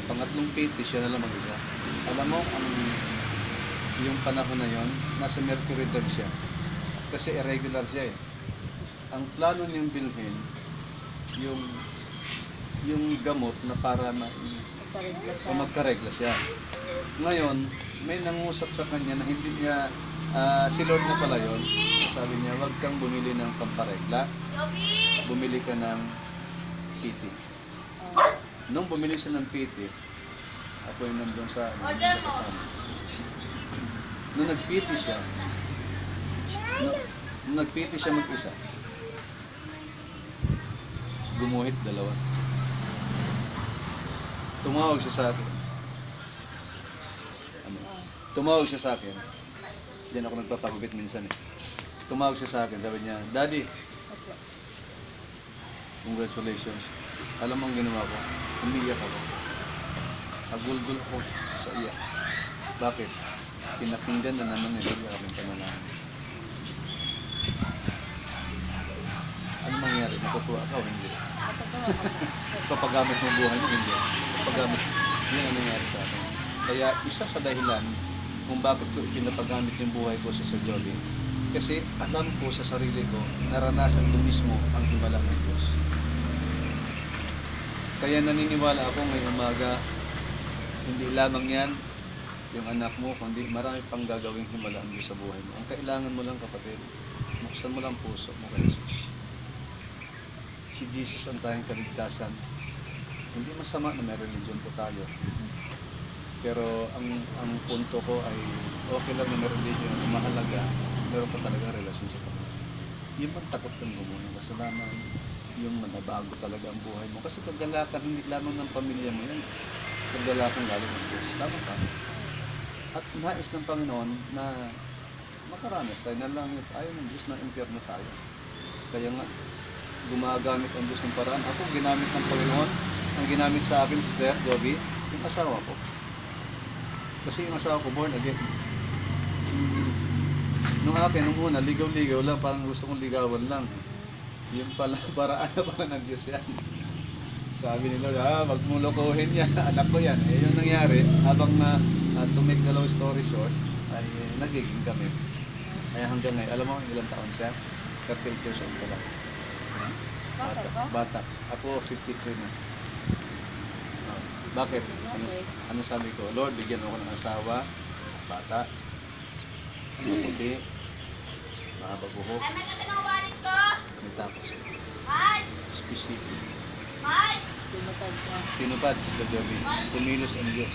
Pangatlong piti, siya na lang mag-isa. Alam mo, yung panahon na yon, nasa Mercury dog siya. Kasi irregular siya eh. Ang plano niyang bilhin, yung gamot na para magkaregla siya. Ngayon, may nangusap sa kanya na hindi niya, si Lord na pala yun. Sabi niya, wag kang bumili ng pamparegla, bumili ka ng PT. Nung bumili siya ng PT, ako yung nandun sa kasama. Nung nag-PT siya, nung nag-PT siya mag-isa, gumuhit dalawa. Tumawag siya sa akin. Tumawag siya sa akin. Diyan ako nagpapagupit minsan eh. Tumawag siya sa akin, sabi niya, Daddy, congratulations. Alam mo ang ginawa ko? Umiyak ako. Agulgul ako sa iyak. Bakit? Pinakinggan na naman nila yung aking panalangin. Ano mangyari? Natutuwa ka o hindi? Papagamit mo buhay mo, hindi. Papagamit. Yan ang nangyari sa akin. Kaya isa sa dahilan kung bakit ko pinapagamit yung buhay ko sa Joby. Kasi alam ko sa sarili ko, naranasan ko mismo ang himala ng Diyos. Kaya naniniwala ako ngayong umaga, hindi lamang yan yung anak mo, kundi marami pang gagawing himala ang Diyos sa buhay mo. Ang kailangan mo lang, kapatid, buksan mo lang puso mo kay Jesus. Si Jesus ang tayong kaligtasan. Hindi masama na may religion po tayo. Pero ang punto ko ay okay lang na may religion ang mahalaga, meron pa talaga relasyon sa Panginoon. Yung bang takot kang gumawa ng kasalanan, yung manabago talaga ang buhay mo. Kasi paggalakan hindi lamang ng pamilya mo yan, paggalakan lalo ng Diyos. Tama ka? At nais ng Panginoon na makaranas tayo na lang ayaw ng Diyos na impyerno tayo. Kaya nga, gumagamit ang Diyos ng paraan. Ako, ginamit ng Panginoon, ang ginamit sa akin si Sir Joby, yung asawa ko. Kasi yung asawa ko, born again. Nung akin, nung una, ligaw-ligaw lang, parang gusto kong ligawan lang. Yung pala, paraan na pala ng Diyos yan. Sabi ni Lord, wag mo lokohin yan, anak ko yan. Eh, yung nangyari, habang to make the long story short, ay nagiging kami. Kaya hanggang ngayon, alam mo ilang taon siya? 38 years old pa lang. Bata. Ako 53 na. Bakit? Ano sabi ko? Lord, bigyan mo ko ng asawa, bata, maputi, mahaba buhok, may tapos. Specific. Tinupad sa Joby. Kumilos ang Diyos.